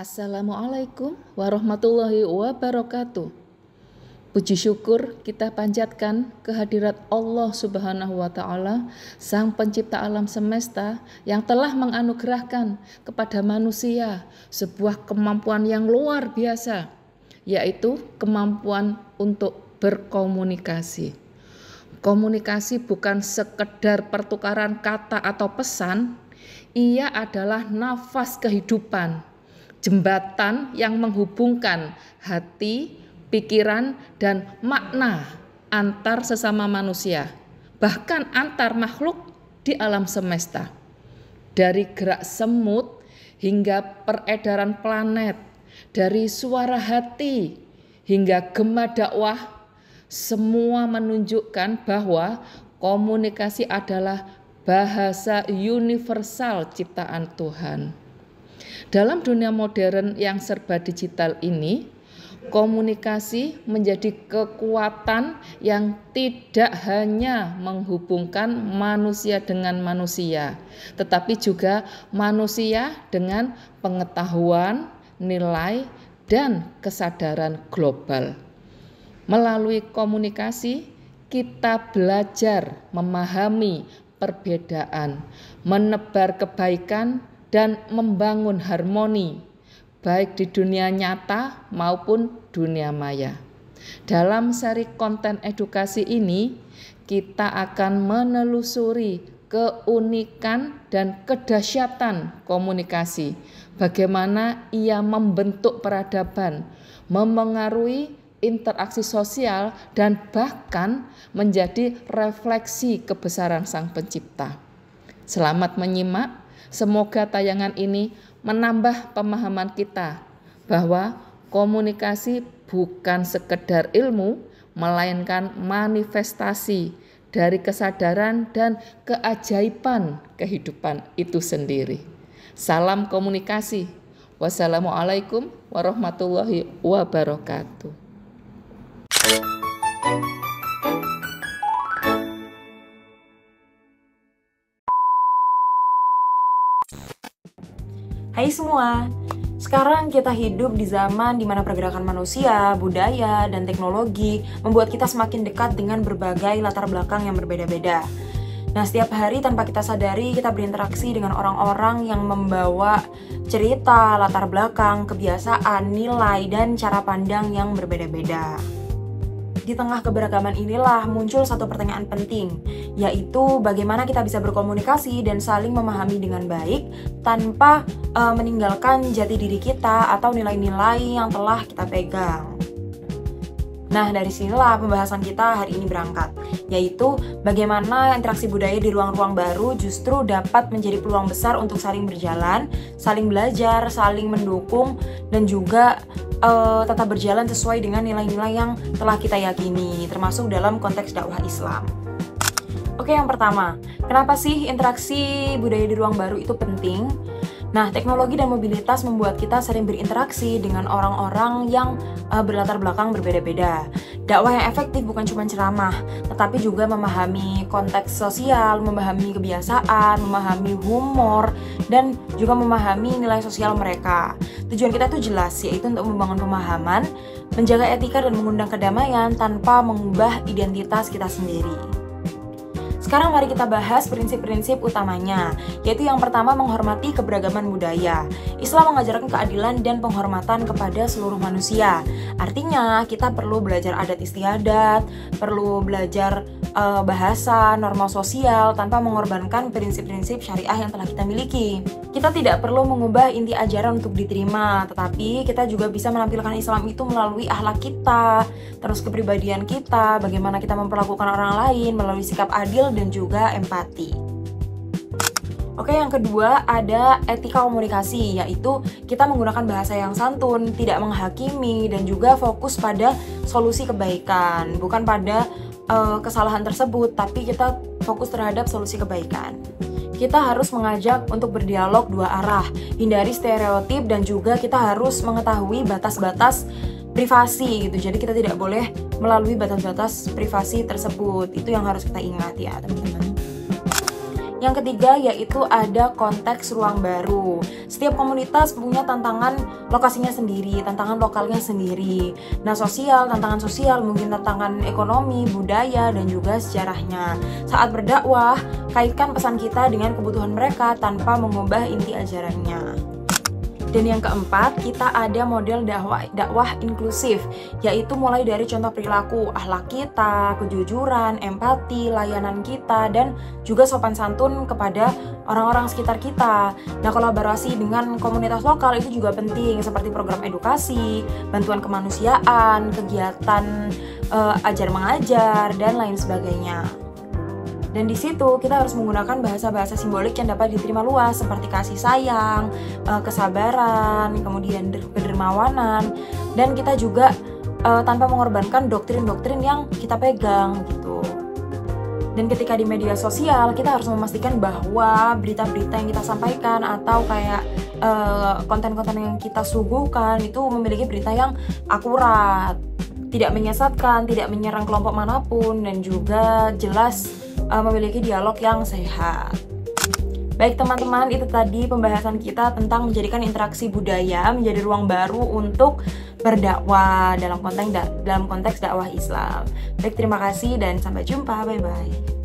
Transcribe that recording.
Assalamualaikum warahmatullahi wabarakatuh. Puji syukur kita panjatkan kehadirat Allah Subhanahu wa Ta'ala, Sang Pencipta alam semesta, yang telah menganugerahkan kepada manusia sebuah kemampuan yang luar biasa, yaitu kemampuan untuk berkomunikasi. Komunikasi bukan sekedar pertukaran kata atau pesan, ia adalah nafas kehidupan, jembatan yang menghubungkan hati, pikiran, dan makna antar sesama manusia, bahkan antar makhluk di alam semesta. Dari gerak semut hingga peredaran planet, dari suara hati hingga gema dakwah, semua menunjukkan bahwa komunikasi adalah bahasa universal ciptaan Tuhan. Dalam dunia modern yang serba digital ini, komunikasi menjadi kekuatan yang tidak hanya menghubungkan manusia dengan manusia, tetapi juga manusia dengan pengetahuan, nilai, dan kesadaran global. Melalui komunikasi, kita belajar memahami perbedaan, menebar kebaikan, dan membangun harmoni, baik di dunia nyata maupun dunia maya. Dalam seri konten edukasi ini, kita akan menelusuri keunikan dan kedahsyatan komunikasi, bagaimana ia membentuk peradaban, memengaruhi interaksi sosial, dan bahkan menjadi refleksi kebesaran Sang Pencipta. Selamat menyimak. Semoga tayangan ini menambah pemahaman kita bahwa komunikasi bukan sekedar ilmu, melainkan manifestasi dari kesadaran dan keajaiban kehidupan itu sendiri. Salam komunikasi. Wassalamualaikum warahmatullahi wabarakatuh. Hai semua, sekarang kita hidup di zaman di mana pergerakan manusia, budaya, dan teknologi membuat kita semakin dekat dengan berbagai latar belakang yang berbeda-beda. Nah, setiap hari tanpa kita sadari, kita berinteraksi dengan orang-orang yang membawa cerita, latar belakang, kebiasaan, nilai, dan cara pandang yang berbeda-beda. Di tengah keberagaman inilah muncul satu pertanyaan penting, yaitu bagaimana kita bisa berkomunikasi dan saling memahami dengan baik tanpa meninggalkan jati diri kita atau nilai-nilai yang telah kita pegang. Nah, dari sinilah pembahasan kita hari ini berangkat, yaitu bagaimana interaksi budaya di ruang-ruang baru justru dapat menjadi peluang besar untuk saling berjalan, saling belajar, saling mendukung, dan juga tetap berjalan sesuai dengan nilai-nilai yang telah kita yakini, termasuk dalam konteks dakwah Islam. Oke, yang pertama, kenapa sih interaksi budaya di ruang baru itu penting? Nah, teknologi dan mobilitas membuat kita sering berinteraksi dengan orang-orang yang berlatar belakang berbeda-beda. Dakwah yang efektif bukan cuma ceramah, tetapi juga memahami konteks sosial, memahami kebiasaan, memahami humor, dan juga memahami nilai sosial mereka. Tujuan kita itu jelas, yaitu untuk membangun pemahaman, menjaga etika, dan mengundang kedamaian tanpa mengubah identitas kita sendiri. Sekarang mari kita bahas prinsip-prinsip utamanya, yaitu yang pertama, menghormati keberagaman budaya. Islam mengajarkan keadilan dan penghormatan kepada seluruh manusia. Artinya kita perlu belajar adat istiadat, perlu belajar bahasa, norma sosial tanpa mengorbankan prinsip-prinsip syariah yang telah kita miliki. Kita tidak perlu mengubah inti ajaran untuk diterima, tetapi kita juga bisa menampilkan Islam itu melalui akhlak kita, terus kepribadian kita, bagaimana kita memperlakukan orang lain melalui sikap adil dan juga empati. Oke, yang kedua ada etika komunikasi, yaitu kita menggunakan bahasa yang santun, tidak menghakimi, dan juga fokus pada solusi kebaikan, bukan pada kesalahan tersebut, tapi kita fokus terhadap solusi kebaikan. Kita harus mengajak untuk berdialog dua arah, hindari stereotip, dan juga kita harus mengetahui batas-batas privasi gitu. Jadi kita tidak boleh melalui batas-batas privasi tersebut. Itu yang harus kita ingat ya, teman-teman. Yang ketiga yaitu ada konteks ruang baru. Setiap komunitas punya tantangan lokasinya sendiri, tantangan lokalnya sendiri. Nah, tantangan sosial, mungkin tantangan ekonomi, budaya, dan juga sejarahnya. Saat berdakwah, kaitkan pesan kita dengan kebutuhan mereka tanpa mengubah inti ajarannya. Dan yang keempat, kita ada model dakwah inklusif, yaitu mulai dari contoh perilaku, akhlak kita, kejujuran, empati, layanan kita, dan juga sopan santun kepada orang-orang sekitar kita. Nah, kolaborasi dengan komunitas lokal itu juga penting, seperti program edukasi, bantuan kemanusiaan, kegiatan ajar mengajar, dan lain sebagainya. Dan di situ kita harus menggunakan bahasa-bahasa simbolik yang dapat diterima luas, seperti kasih sayang, kesabaran, kemudian kedermawanan, dan kita juga tanpa mengorbankan doktrin-doktrin yang kita pegang gitu. Dan ketika di media sosial, kita harus memastikan bahwa berita-berita yang kita sampaikan atau kayak konten-konten yang kita suguhkan itu memiliki berita yang akurat, tidak menyesatkan, tidak menyerang kelompok manapun, dan juga jelas memiliki dialog yang sehat. Baik teman-teman, itu tadi pembahasan kita tentang menjadikan interaksi budaya menjadi ruang baru untuk berdakwah dalam konteks dakwah Islam. Baik, terima kasih dan sampai jumpa. Bye-bye.